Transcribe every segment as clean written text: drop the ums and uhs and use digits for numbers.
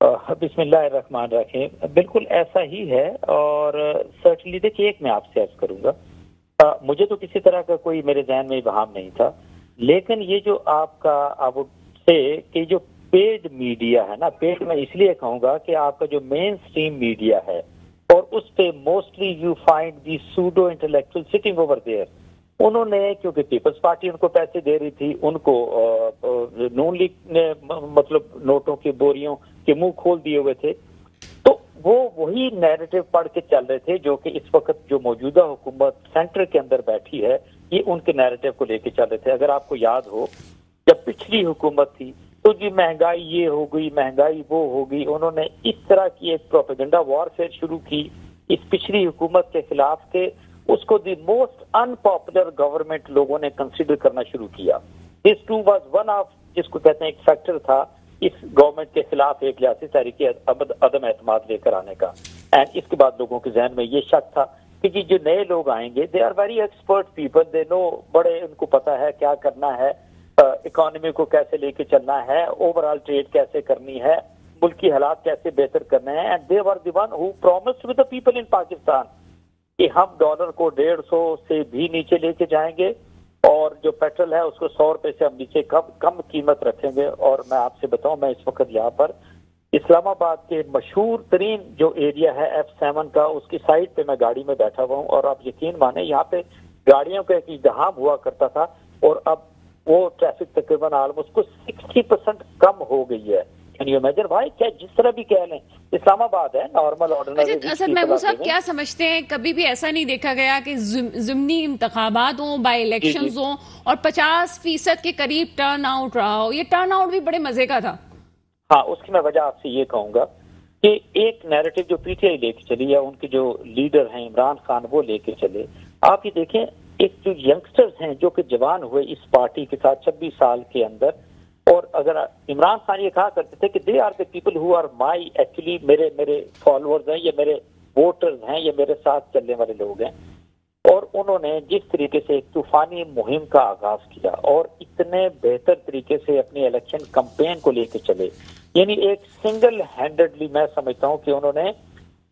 بسم اللہ الرحمن الرحیم. بالکل ایسا ہی ہے. اور سرٹنلی دیکھیے، ایک میں آپ سے عرض کروں گا، مجھے تو کسی طرح کا کوئی میرے ذہن میں ابہام نہیں تھا، لیکن یہ جو آپ کا آپ سے کہ جو پیڈ میڈیا ہے نا، پیڈ میں اس لیے کہوں گا کہ آپ کا جو مین سٹریم میڈیا ہے، اور اس پہ mostly you find the pseudo intellectual sitting over there. انہوں نے، کیونکہ پیپلز پارٹی ان کو پیسے دے رہی تھی، ان کو نون لیگ نے مطلب نوٹوں کی بوریوں کے منہ کھول دیے ہوئے تھے، تو وہ وہی نیریٹو پڑھ کے چل رہے تھے جو کہ اس وقت جو موجودہ حکومت سینٹر کے اندر بیٹھی ہے، یہ ان کے نیریٹو کو لے کے چل رہے تھے. اگر آپ کو یاد ہو، جب پچھلی حکومت تھی تو جی مہنگائی یہ ہو گئی، مہنگائی وہ ہو گئی، انہوں نے اس طرح کی ایک پروپیگنڈا وارفیئر شروع کی اس پچھلی حکومت کے خلاف کہ اس کو the most in popular government لوگوں نے کنسیڈر کرنا شروع کیا. دس ٹو واز ون آف، جس کو کہتے ہیں ایک فیکٹر تھا اس گورنمنٹ کے خلاف ایک ریاستی تحریک عدم اعتماد لے کر آنے کا. اینڈ اس کے بعد لوگوں کے ذہن میں یہ شک تھا کہ جو نئے لوگ آئیں گے، they are very expert people, they know, بڑے ان کو پتا ہے کیا کرنا ہے، اکانومی کو کیسے لے کے چلنا ہے، اوور آل ٹریڈ کیسے کرنی ہے، ملکی حالات کیسے بہتر کرنے ہیں. And they were the one who promised with the people in Pakistan کہ ہم ڈالر کو 150 سے بھی نیچے لے کے جائیں گے، اور جو پیٹرول ہے اس کو 100 روپے سے ہم نیچے کم قیمت رکھیں گے. اور میں آپ سے بتاؤں، میں اس وقت یہاں پر اسلام آباد کے مشہور ترین جو ایریا ہے F7 کا، اس کی سائڈ پہ میں گاڑی میں بیٹھا ہوا ہوں، اور آپ یقین مانیں یہاں پہ گاڑیوں کا ایک ازدحام ہوا کرتا تھا، اور اب وہ ٹریفک تقریباً آلموسٹ کو 60% کم ہو گئی ہے. Can you imagine why؟ کیا جس طرح بھی کہہ لیں، اسلام آباد ہے نارمل آرڈنری. اچھا محمود صاحب، کیا سمجھتے ہیں کبھی بھی ایسا نہیں دیکھا گیا کہ ضمنی انتخابات ہوں، بائی الیکشنز ہوں، اور 50% کے قریب ٹرن آؤٹ رہا ہو؟ یہ ٹرن آؤٹ بھی بڑے مزے کا تھا. ہاں، اس کی میں وجہ آپ سے یہ کہوں گا کہ ایک نیریٹو جو پی ٹی آئی لے کے چلی ہے، ان کے جو لیڈر ہیں عمران خان، وہ لے کے چلے. آپ یہ دیکھیں، ایک جو ینگسٹرز ہیں جو کہ جوان ہوئے اس پارٹی کے ساتھ 26 سال کے اندر، اور اگر عمران خان یہ کہا کرتے تھے کہ they are the people who are my, actually میرے فالوورز ہیں، یہ میرے ووٹرز ہیں، یہ میرے ساتھ چلنے والے لوگ ہیں. اور انہوں نے جس طریقے سے ایک طوفانی مہم کا آغاز کیا اور اتنے بہتر طریقے سے اپنی الیکشن کمپین کو لے کے چلے، یعنی ایک سنگل ہینڈڈلی میں سمجھتا ہوں کہ انہوں نے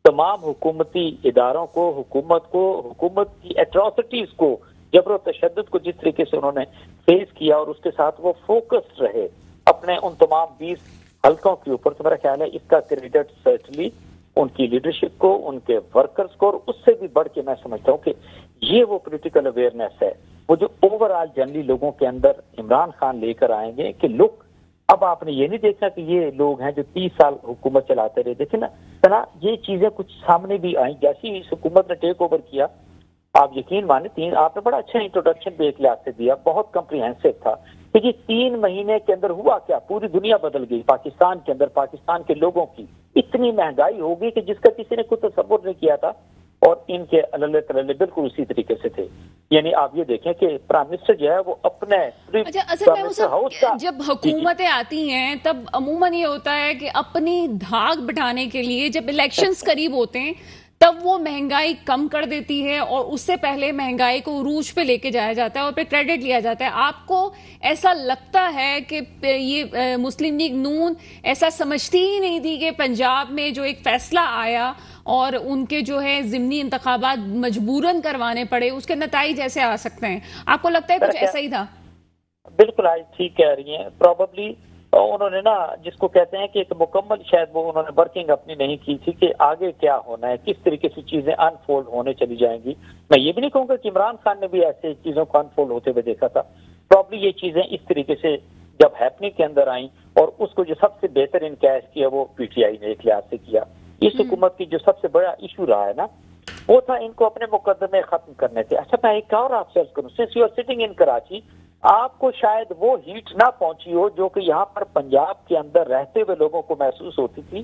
تمام حکومتی اداروں کو، حکومت کی ایٹراسٹیز کو، جبر و تشدد کو جس طریقے سے انہوں نے فیس کیا، اور اس کے ساتھ وہ فوکس رہے اپنے ان تمام 20 حلقوں کے اوپر، تو میرا خیال ہے اس کا کریڈٹ سرٹنلی ان کی لیڈرشپ کو، ان کے ورکرز کو، اور اس سے بھی بڑھ کے میں سمجھتا ہوں کہ یہ وہ پولیٹیکل اویئرنیس ہے، وہ جو اوور آل جنرلی لوگوں کے اندر عمران خان لے کر آئیں گے کہ لک، اب آپ نے یہ نہیں دیکھنا کہ یہ لوگ ہیں جو 30 سال حکومت چلاتے رہے. دیکھیں نا، یہ چیزیں کچھ سامنے بھی آئیں. جیسی اس حکومت نے ٹیک اوور کیا، آپ یقین مانیں، آپ نے بڑا اچھا انٹروڈکشن بھی ایک لحاظ سے دیا، بہت کمپریہنسو تھا کہ یہ 3 مہینے کے اندر ہوا کیا، پوری دنیا بدل گئی پاکستان کے اندر، پاکستان کے لوگوں کی اتنی مہنگائی ہو گئی کہ جس کا کسی نے کوئی تصور نہیں کیا تھا، اور ان کے اللہ تعالی بالکل اسی طریقے سے تھے. یعنی آپ یہ دیکھیں کہ پرائم منسٹر جو ہے وہ اپنے جب حکومتیں آتی ہیں تب عموماً یہ ہوتا ہے کہ اپنی دھاک بٹھانے کے لیے جب الیکشنز قریب ہوتے ہیں تب وہ مہنگائی کم کر دیتی ہے، اور اس سے پہلے مہنگائی کو عروج پہ لے کے جایا جاتا ہے اور پھر کریڈٹ لیا جاتا ہے. آپ کو ایسا لگتا ہے کہ یہ مسلم لیگ نون ایسا سمجھتی ہی نہیں تھی کہ پنجاب میں جو ایک فیصلہ آیا اور ان کے جو ہے ضمنی انتخابات مجبوراً کروانے پڑے، اس کے نتائج ایسے آ سکتے ہیں؟ آپ کو لگتا ہے کچھ ایسا ہی تھا؟ بالکل آج ٹھیک کہہ رہی ہیں. پروبیبلی انہوں نے جس کو کہتے ہیں کہ ایک مکمل شاید وہ انہوں نے ورکنگ اپنی نہیں کی تھی کہ آگے کیا ہونا ہے، کس طریقے سے چیزیں انفولڈ ہونے چلی جائیں گی. میں یہ بھی نہیں کہوں گا کہ عمران خان نے بھی ایسے چیزوں کو انفولڈ ہوتے ہوئے دیکھا تھا. پروبیبلی یہ چیزیں اس طریقے سے جب ہیپننگ کے اندر آئیں، اور اس کو جو سب سے بہتر انکیش کیا وہ پی ٹی آئی نے ایک لحاظ سے کیا. اس حکومت کی جو سب سے بڑا ایشو رہا ہے وہ تھا ان کو اپنے مقدمے ختم کرنے تھے. اچھا، میں ایک اور آپ سے عرض کروں، since you are sitting in Karachi, آپ کو شاید وہ ہیٹ نہ پہنچی ہو جو کہ یہاں پر پنجاب کے اندر رہتے ہوئے لوگوں کو محسوس ہوتی تھی،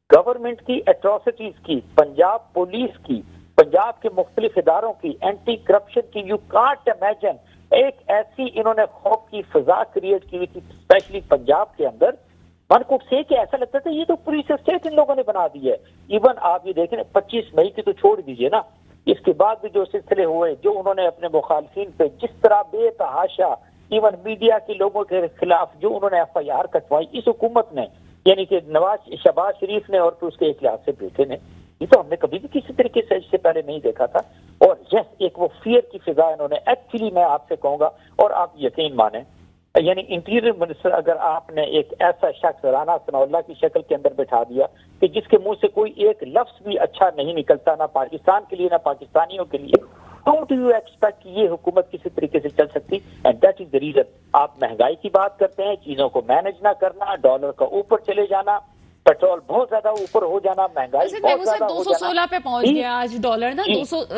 گورنمنٹ کی ایٹراسٹیز کی، پنجاب پولیس کی، پنجاب کے مختلف اداروں کی، اینٹی کرپشن کی. یو کانٹ امیجن ایک ایسی انہوں نے خوف کی فضا کریٹ کی ہوئی تھی اسپیشلی پنجاب کے اندر. ون کوڈ سے کہ ایسا لگتا تھا یہ تو پوری اسٹیٹ ان لوگوں نے بنا دی ہے. ایون آپ یہ دیکھیں 25 مئی کی تو چھوڑ دیجئے نا، اس کے بعد بھی جو سلسلے ہوئے، جو انہوں نے اپنے مخالفین پہ جس طرح بے تحاشا ایون میڈیا کے لوگوں کے خلاف جو انہوں نے ایف آئی آر کٹوائی اس حکومت نے، یعنی کہ شہباز شریف نے اور پھر اس کے ایک لحاظ سے بیٹے نے، یہ تو ہم نے کبھی بھی کسی طریقے سے اس سے پہلے نہیں دیکھا تھا. اور یس ایک وہ فیئر کی فضا انہوں نے ایکچولی، میں آپ سے کہوں گا اور آپ یقین مانیں، یعنی انٹیریئر منسٹر اگر آپ نے ایک ایسا شخص رانا ثناء اللہ کی شکل کے اندر بٹھا دیا کہ جس کے منہ سے کوئی ایک لفظ بھی اچھا نہیں نکلتا، نہ پاکستان کے لیے نہ پاکستانیوں کے لیے، ہاؤ ڈو یو ایکسپیکٹ کہ یہ حکومت کسی طریقے سے چل سکتی؟ And that is the reason. آپ مہنگائی کی بات کرتے ہیں، چیزوں کو مینج نہ کرنا، ڈالر کا اوپر چلے جانا، پیٹرول بہت زیادہ اوپر ہو جانا، مہنگائی بہت زیادہ ہو جانا. 216 پہ پہنچ گیا آج ڈالر نا.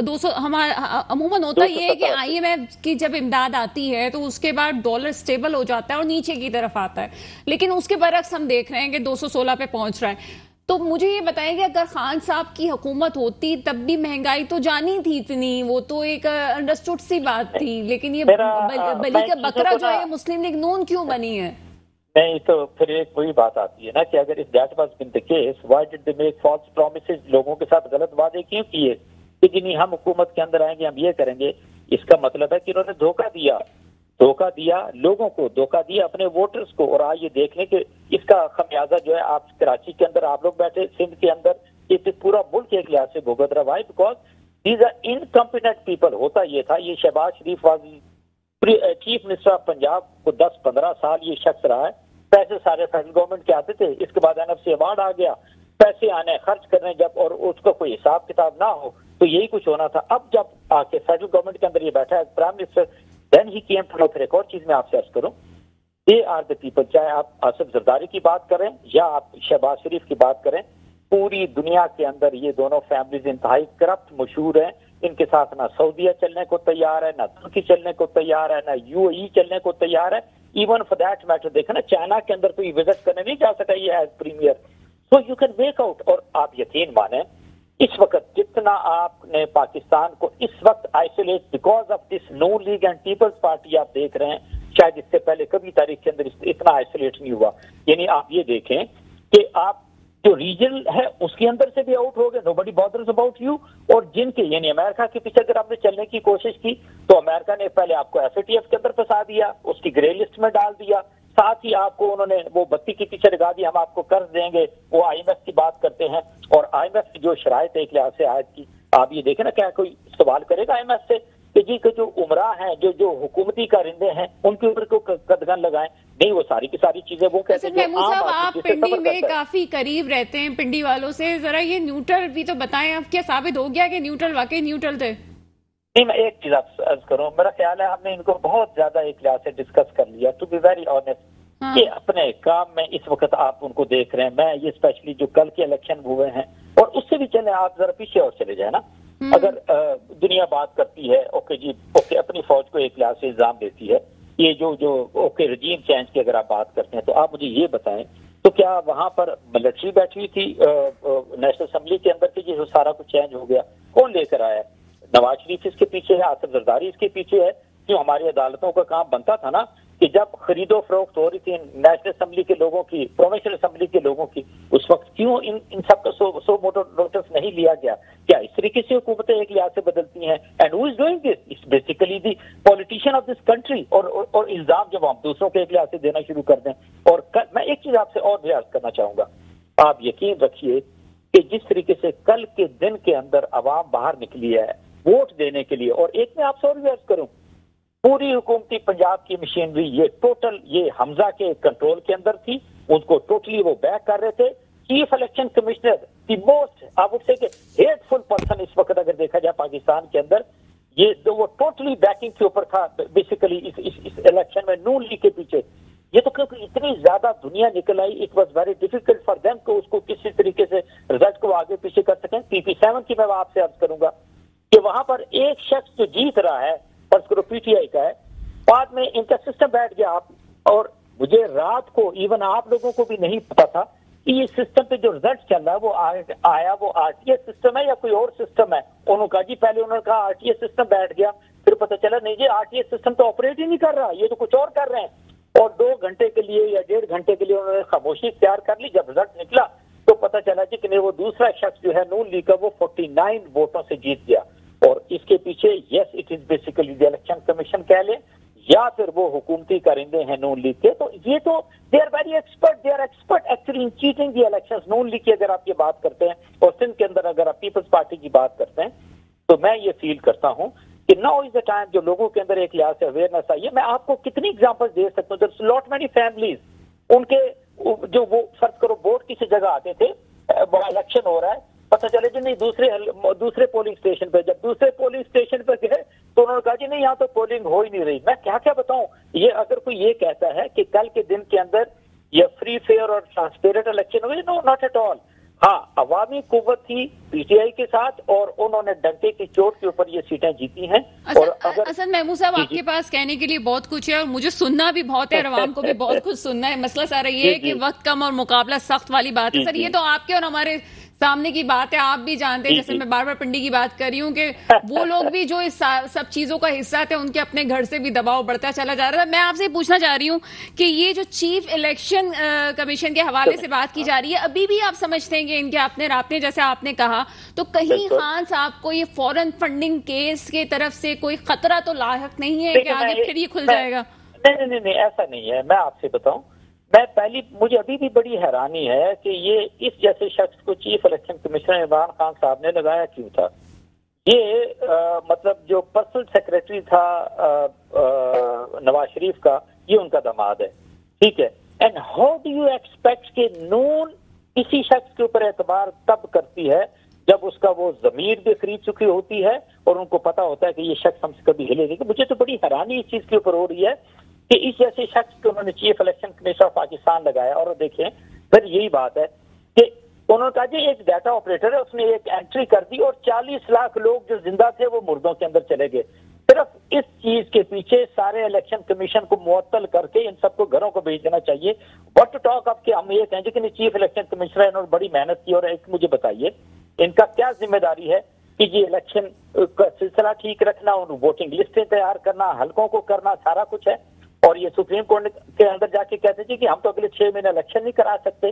200 ہمارا عموماً ہوتا یہ ہے کہ IMF کی جب امداد آتی ہے تو اس کے بعد ڈالر سٹیبل ہو جاتا ہے اور نیچے کی طرف آتا ہے، لیکن اس کے برعکس ہم دیکھ رہے ہیں کہ 216 پہ پہنچ رہا ہے. تو مجھے یہ بتائیں کہ اگر خان صاحب کی حکومت ہوتی تب بھی مہنگائی تو جانی تھی اتنی، وہ تو ایک انڈرسٹوڈ سی بات تھی، لیکن یہ بلی کا بکرا جو ہے مسلم لیگ نون کیوں بنی ہے؟ نہیں تو پھر ایک وہی بات آتی ہے نا کہ اگر that was been the case why did they make false promises, لوگوں کے ساتھ غلط وعدے کیوں کیے کہ جنہیں ہم حکومت کے اندر آئیں گے ہم یہ کریں گے؟ اس کا مطلب ہے کہ انہوں نے دھوکہ دیا لوگوں کو، دھوکہ دیا اپنے ووٹرز کو. اور آج یہ دیکھ لیں کہ اس کا خمیازہ جو ہے آپ کراچی کے اندر آپ لوگ بیٹھے، سندھ کے اندر، یہ پورا ملک ایک لحاظ سے بھگت رہا. Why? Because these are incompetent people. ہوتا یہ تھا، یہ Shahbaz Sharif was chief minister of Punjab کو 10-15 سال یہ شخص رہا ہے. پیسے سارے فیڈرل گورنمنٹ کے آتے تھے، اس کے بعد NFC ایوارڈ آ گیا، پیسے آنے خرچ کرنے جب، اور اس کا کوئی حساب کتاب نہ ہو تو یہی کچھ ہونا تھا. اب جب آ کے فیڈرل گورنمنٹ کے اندر یہ بیٹھا ہے prime minister, then he came to know. پھر ایک اور چیز میں آپ سے عرض کروں، دے آر دا پیپل، چاہے آپ آصف زرداری کی بات کریں یا آپ شہباز شریف کی بات کریں، پوری دنیا کے اندر یہ دونوں فیملیز انتہائی کرپٹ مشہور ہیں. ان کے ساتھ نہ سعودیہ چلنے کو تیار ہے، نہ ترکی چلنے کو تیار ہے، نہ UAE چلنے کو تیار ہے. ایون فار دیٹ میٹر دیکھیں نا، چائنا کے اندر کوئی وزٹ کرنے نہیں جا سکا یہ as premier. So you can make out. اور آپ یقین مانیں اس وقت جتنا آپ نے پاکستان کو اس وقت isolate because of this Noon League and People's Party آپ دیکھ رہے ہیں، شاید اس سے پہلے کبھی تاریخ کے اندر اتنا آئسولیٹ نہیں ہوا. یعنی آپ یہ دیکھیں کہ آپ جو ریجن ہے اس کے اندر سے بھی آؤٹ ہو گئے، نو بڈی بادرز اباؤٹ یو. اور جن کے یعنی امریکہ کے پیچھے اگر آپ نے چلنے کی کوشش کی تو امریکہ نے پہلے آپ کو FATF کے اندر پھنسا دیا، اس کی گرے لسٹ میں ڈال دیا، ساتھ ہی آپ کو انہوں نے وہ بتی کے پیچھے لگا دیا، ہم آپ کو قرض دیں گے. وہ IMF کی بات کرتے ہیں، اور IMF کی جو شرائط ایک لحاظ سے عائد کی، آپ یہ دیکھیں نا کیا کوئی سوال کرے گا IMF سے کہ جی کہ جو عمرہ ہیں، جو حکومتی کارندے ہیں ان کے اوپر کو قدغن لگائیں؟ نہیں، وہ ساری کی ساری چیزیں وہ کہتے ہیں. محمود صاحب آپ پنڈی میں کافی قریب رہتے ہیں پنڈی والوں سے، ذرا یہ نیوٹرل بھی تو بتائیں، اب کیا ثابت ہو گیا کہ نیوٹرل واقعی نیوٹرل تھے؟ نہیں، میں ایک چیز آپ عرض کروں، میرا خیال ہے ہم نے ان کو بہت زیادہ ایک لحاظ سے ڈسکس کر لیا. ٹو بی ویری آنےسٹ کہ اپنے کام میں اس وقت آپ ان کو دیکھ رہے ہیں. میں یہ اسپیشلی جو کل کے الیکشن ہوئے ہیں اور اس سے بھی چلیں، آپ ذرا پیچھے اور چلے جائیں نا. اگر دنیا بات کرتی ہے اوکے جی اوکے، اپنی فوج کو ایک لحاظ سے الزام دیتی ہے، یہ جو اوکے رجیم چینج کی اگر آپ بات کرتے ہیں تو آپ مجھے یہ بتائیں تو کیا وہاں پر ملٹری بیٹھی ہوئی تھی نیشنل اسمبلی کے اندر کہ یہ سارا کچھ چینج ہو گیا؟ کون لے کر آیا؟ نواز شریف اس کے پیچھے ہے، آصف زرداری اس کے پیچھے ہے. کیوں ہماری عدالتوں کا کام بنتا تھا نا کہ جب خرید و فروخت ہو رہی تھی نیشنل اسمبلی کے لوگوں کی، پروونشل اسمبلی کے لوگوں کی، اس وقت کیوں ان سب کا سو موٹو نوٹس نہیں لیا گیا؟ کیا اس طریقے سے حکومتیں ایک لحاظ سے بدلتی ہیں؟ And who is doing this? It's basically the politician of this country. اور الزام جب ہم دوسروں کے ایک لحاظ سے دینا شروع کر دیں. اور میں ایک چیز آپ سے اور ریاض کرنا چاہوں گا، آپ یقین رکھیے کہ جس طریقے سے کل کے دن کے اندر عوام باہر نکلی ہے ووٹ دینے کے لیے، اور ایک میں آپ سے اور ریاض کروں، پوری حکومتی پنجاب کی مشینری یہ ٹوٹل یہ حمزہ کے کنٹرول کے اندر تھی، ان کو ٹوٹلی وہ بیک کر رہے تھے. Chief election commissioner the most I would say کہ ہیٹ فل پرسن اس وقت اگر دیکھا جائے پاکستان کے اندر، یہ وہ ٹوٹلی بیکنگ کے اوپر تھا بیسیکلی اس الیکشن میں نون لیگ کے پیچھے. یہ تو کیونکہ اتنی زیادہ دنیا نکل آئی، it was very difficult for them کہ اس کو کسی طریقے سے رزلٹ کو آگے پیچھے کر سکیں. PP7 کی میں آپ سے عرض کروں گا کہ وہاں پر ایک شخص جو جیت رہا ہے، فرض کرو PTI کا ہے، بعد میں ان کا سسٹم بیٹھ گیا. اور مجھے رات کو ایون آپ لوگوں کو بھی نہیں پتا تھا کہ یہ سسٹم پہ جو رزلٹ چل رہا ہے وہ آیا وہ RTS سسٹم ہے یا کوئی اور سسٹم ہے. انہوں نے کہا جی پہلے انہوں نے کہا RTS سسٹم بیٹھ گیا، پھر پتا چلا نہیں جی RTS سسٹم تو آپریٹ ہی نہیں کر رہا، یہ تو کچھ اور کر رہے ہیں. اور 2 گھنٹے کے لیے یا 1.5 گھنٹے کے لیے انہوں نے خاموشی اختیار کر لی. جب رزلٹ نکلا تو پتا چلا جی کہ وہ دوسرا شخص جو ہے نون لیگ کا وہ 49 ووٹوں سے جیت گیا. اور اس کے پیچھے yes it is basically the election commission کہہ لیں یا پھر وہ حکومتی کرندے ہیں نون لیگ کے. تو یہ تو they are very expert actually in cheating the elections. Noon League کی اگر آپ یہ بات کرتے ہیں اور سندھ کے اندر اگر آپ پیپلز پارٹی کی بات کرتے ہیں تو میں یہ فیل کرتا ہوں کہ ناؤ از دا ٹائم جو لوگوں کے اندر ایک لحاظ سے اویئرنیس آئی ہے. میں آپ کو کتنی ایگزامپل دے سکتا ہوں. دیر لاٹ مینی فیملیز ان کے جو وہ فرض کرو ووٹ کسی جگہ آتے تھے, الیکشن ہو رہا ہے, پتہ چلے جی نہیں دوسرے پولنگ اسٹیشن پہ. جب دوسرے پولنگ اسٹیشن پہ گئے تو انہوں نے کہا جی نہیں یہاں تو پولنگ ہو ہی نہیں رہی. میں کیا بتاؤں. یہ اگر کوئی یہ کہتا ہے کہ کل کے دن کے اندر یہ فری فیئر اور ٹرانسپیرنٹ الیکشن ہوئی, نو ناٹ ایٹ آل. ہاں عوامی قوت تھی پی ٹی آئی کے ساتھ اور انہوں نے ڈنکے کی چوٹ کے اوپر یہ سیٹیں جیتی ہیں. اور حسن محمود صاحب آپ کے پاس کہنے کے لیے بہت کچھ ہے اور مجھے سننا بھی بہت ہے اور عوام کو بھی بہت کچھ سننا ہے. مسئلہ سارا یہ ہے کہ وقت کم اور مقابلہ سخت والی بات ہے. سر یہ تو آپ کے اور ہمارے سامنے کی بات ہے, آپ بھی جانتے ہیں, جیسے میں بار بار پنڈی کی بات کر رہی ہوں کہ وہ لوگ بھی جو اس سب چیزوں کا حصہ تھے ان کے اپنے گھر سے بھی دباؤ بڑھتا چلا جا رہا تھا. میں آپ سے پوچھنا چاہ رہی ہوں کہ یہ جو چیف الیکشن کمیشن کے حوالے سے بات کی جا رہی ہے, ابھی بھی آپ سمجھتے ہیں کہ ان کے اپنے رابطے جیسے آپ نے کہا تو کہیں خان صاحب کو یہ فورن فنڈنگ کیس کی طرف سے کوئی خطرہ تو لاحق نہیں ہے کہ آگے پھر یہ کھل جائے گا؟ نہیں ایسا نہیں ہے. میں آپ سے بتاؤں, مجھے ابھی بھی بڑی حیرانی ہے کہ یہ اس جیسے شخص کو chief election commissioner Imran Khan صاحب نے لگایا کیوں تھا. یہ مطلب جو پرسنل سیکرٹری تھا نواز شریف کا, یہ ان کا داماد ہے, ٹھیک ہے. And how do you expect کہ نون کسی شخص کے اوپر اعتبار تب کرتی ہے جب اس کا وہ ضمیر بھی خرید چکی ہوتی ہے اور ان کو پتا ہوتا ہے کہ یہ شخص ہم سے کبھی ہلے نہیں. مجھے تو بڑی حیرانی اس چیز کے اوپر ہو رہی ہے کہ اس جیسے شخص کو انہوں نے chief election commissioner of Pakistan لگایا. اور دیکھیں پھر یہی بات ہے کہ انہوں نے کہا جی ایک ڈیٹا آپریٹر ہے, اس نے ایک انٹری کر دی اور 40 لاکھ لوگ جو زندہ تھے وہ مردوں کے اندر چلے گئے. صرف اس چیز کے پیچھے سارے الیکشن کمیشن کو معطل کر کے ان سب کو گھروں کو بھیج دینا چاہیے. واٹ ٹو ٹاک اب کہ ہم یہ کہیں کہ چیف الیکشن کمیشنر انہوں نے بڑی محنت کی. اور ایک مجھے بتائیے ان کا کیا ذمہ داری ہے کہ یہ الیکشن کا سلسلہ ٹھیک رکھنا, ووٹنگ لسٹیں تیار کرنا, حلقوں کو کرنا, سارا کچھ ہے. اور یہ سپریم کورٹ کے اندر جا کے کہتے تھے کہ ہم تو اگلے 6 مہینے الیکشن نہیں کرا سکتے.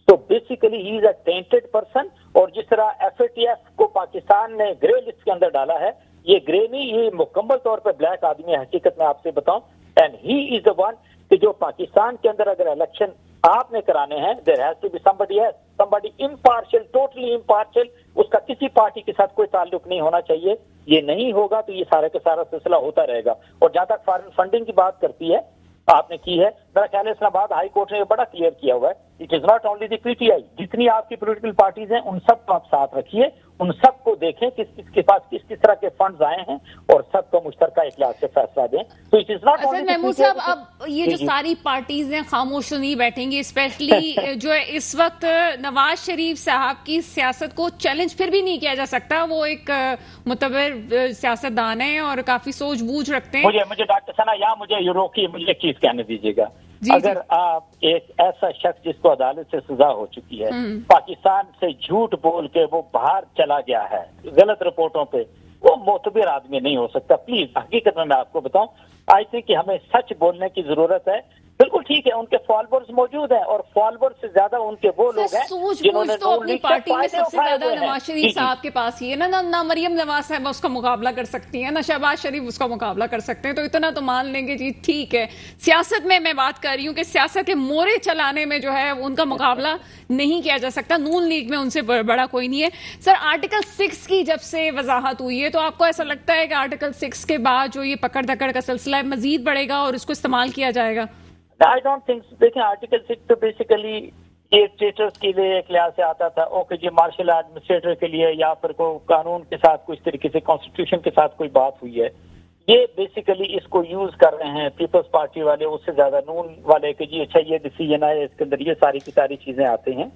تو basically he is a ٹینٹڈ person. اور جس طرح ایف اے ٹی ایف کو پاکستان نے گرے لسٹ کے اندر ڈالا ہے, یہ گرے نہیں, یہ مکمل طور پر بلیک آدمی ہے حقیقت میں آپ سے بتاؤں. And he is the one کہ جو پاکستان کے اندر اگر الیکشن آپ نے کرانے ہیں, there has to be somebody impartial, totally impartial. اس کا کسی پارٹی کے ساتھ کوئی تعلق نہیں ہونا چاہیے. یہ نہیں ہوگا تو یہ سارے کا سارا سلسلہ ہوتا رہے گا. اور جہاں تک فارن فنڈنگ کی بات کرتی ہے آپ نے کی ہے, میرا خیال ہے اسلام آباد ہائی کورٹ نے بڑا کلیئر کیا ہوا ہے. It is not only the P T I, جتنی آپ کی پولیٹیکل پارٹیز ہیں ان سب کو آپ ساتھ رکھیے, ان سب کو دیکھیں کس کے پاس کس طرح کے فنڈز آئے ہیں اور سب کو مشترکہ اجلاس سے فیصلہ دیں. تو it is not only Mahmood صاحب, اب یہ جو ساری پارٹیز ہیں خاموش تو نہیں بیٹھیں گی, اسپیشلی جو اس وقت نواز شریف صاحب کی سیاست کو چیلنج پھر بھی نہیں کیا جا سکتا. وہ ایک معتبر سیاست دان ہیں اور کافی سوچ بوجھ رکھتے ہیں. مجھے ڈاکٹر ثنا یہاں مجھے روکیے, مجھے ایک چیز کہنے دیجیے گا. اگر آپ ایک ایسا شخص جس کو عدالت سے سزا ہو چکی ہے, پاکستان سے جھوٹ بول کے وہ باہر چلا گیا ہے غلط رپورٹوں پہ, وہ معتبر آدمی نہیں ہو سکتا. پلیز حقیقت میں آپ کو بتاؤں, آئی تھنک کہ ہمیں سچ بولنے کی ضرورت ہے. بالکل ٹھیک ہے ان کے فالوورز موجود ہیں اور فالوورز سے زیادہ ان کے وہ لوگ ہیں جنہوں نے تو اپنی پارٹی میں سب سے زیادہ نواز شریف صاحب کے پاس ہی ہے نہ مریم نواز صاحبہ اس کا مقابلہ کر سکتی ہیں, نہ شہباز شریف اس کا مقابلہ کر سکتے ہیں. تو اتنا تو مان لیں گے جی ٹھیک ہے. سیاست میں بات کر رہی ہوں کہ سیاست کے مورے چلانے میں جو ہے ان کا مقابلہ نہیں کیا جا سکتا. نون لیگ میں ان سے بڑا کوئی نہیں ہے. سر آرٹیکل 6 کی جب سے وضاحت ہوئی ہے تو آپ کو ایسا لگتا ہے کہ آرٹیکل 6 کے بعد جو یہ پکڑ دکڑ کا سلسلہ ہے مزید بڑھے گا اور اس کو استعمال کیا جائے گا؟ I don't think so. دیکھیں آرٹیکل 6 تو بیسیکلی یہ اسٹیٹس کے لیے ایک لحاظ سے آتا تھا, اوکے جی مارشل ایڈمنسٹریٹر کے لیے یا پھر کو قانون کے ساتھ کچھ طریقے سے کانسٹیٹیوشن کے ساتھ کوئی بات ہوئی ہے. یہ بیسیکلی اس کو یوز کر رہے ہیں پیپلز پارٹی والے, اس سے زیادہ نون والے کہ جی اچھا یہ ڈیسیجن ہے, اس کے اندر یہ ساری کی ساری چیزیں آتے ہیں.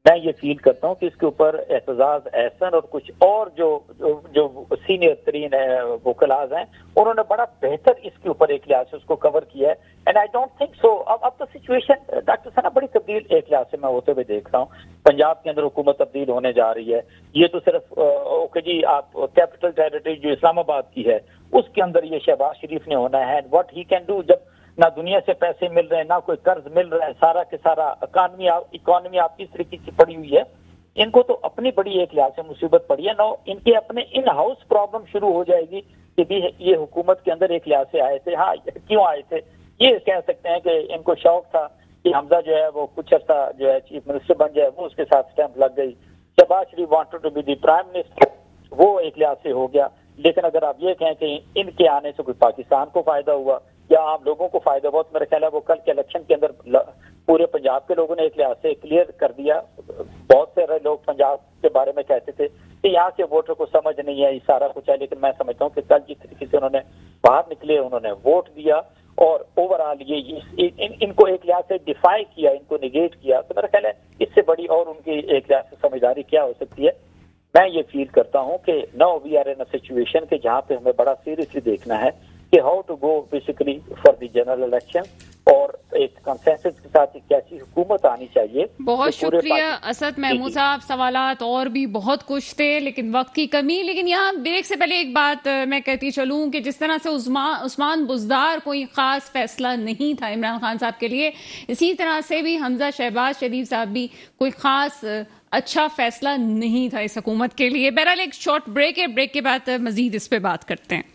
میں یہ فیل کرتا ہوں کہ اس کے اوپر اعتزاز احسن اور کچھ اور جو سینئر ترین وکلاز ہیں انہوں نے بڑا بہتر اس کے اوپر ایک لحاظ سے اس کو کور کیا ہے. And I don't think so. اب تو سچویشن ڈاکٹر ثنا بڑی تبدیل ایک لحاظ سے میں ہوتے ہوئے دیکھ رہا ہوں. پنجاب کے اندر حکومت تبدیل ہونے جا رہی ہے. یہ تو صرف اوکے جی آپ کیپٹل ٹیریٹری جو اسلام آباد کی ہے اس کے اندر یہ شہباز شریف نے ہونا ہے. واٹ ہی کین ڈو, جب نہ دنیا سے پیسے مل رہے ہیں, نہ کوئی قرض مل رہا ہے, سارا کے سارا اکانومی آپ کس طریقے کی پڑی ہوئی ہے. ان کو تو اپنی بڑی ایک لحاظ سے مصیبت پڑی ہے. نو ان کے اپنے ان ہاؤس پرابلم شروع ہو جائے گی کہ بھی یہ حکومت کے اندر ایک لحاظ سے آئے تھے. ہاں کیوں آئے تھے یہ کہہ سکتے ہیں کہ ان کو شوق تھا کہ حمزہ جو ہے وہ کچھ عرصہ جو ہے چیف منسٹر بن جائے, وہ اس کے ساتھ اسٹیمپ لگ گئی. Shahbaz Sharif wanted to be the prime minister, وہ ایک لحاظ سے ہو گیا. لیکن اگر آپ یہ کہیں کہ ان کے آنے سے کوئی پاکستان کو فائدہ ہوا یا عام لوگوں کو فائدہ ہوا, تو میرا خیال ہے وہ کل کے الیکشن کے اندر پورے پنجاب کے لوگوں نے ایک لحاظ سے کلیئر کر دیا. بہت سے لوگ پنجاب کے بارے میں کہتے تھے کہ یہاں کے ووٹر کو سمجھ نہیں ہے, یہ سارا کچھ ہے, لیکن میں سمجھتا ہوں کہ کل جس طریقے سے انہوں نے باہر نکلے, انہوں نے ووٹ دیا اور اوور آل یہ ان کو ایک لحاظ سے ڈیفائی کیا, ان کو نگیٹ کیا, تو میرا خیال ہے اس سے بڑی اور ان کی ایک لحاظ سے سمجھداری کیا ہو سکتی ہے. میں یہ فیل کرتا ہوں کہ now we are in a situation کہ جہاں پہ ہمیں بڑا سیریسلی دیکھنا ہے کہ how to go basically for the general election, اور ایک کنسنسس کے ساتھ ایک ایسی حکومت آنی چاہیے. بہت شکریہ اسد محمود صاحب. سوالات اور بھی بہت کچھ تھے لیکن وقت کی کمی. لیکن یہاں بریک سے پہلے ایک بات میں کہتی چلوں کہ جس طرح سے عثمان بزدار کوئی خاص فیصلہ نہیں تھا عمران خان صاحب کے لیے, اسی طرح سے بھی حمزہ شہباز شریف صاحب بھی کوئی خاص اچھا فیصلہ نہیں تھا اس حکومت کے لیے. بہرحال ایک شارٹ بریک ہے, بریک کے بعد مزید اس پہ بات کرتے ہیں.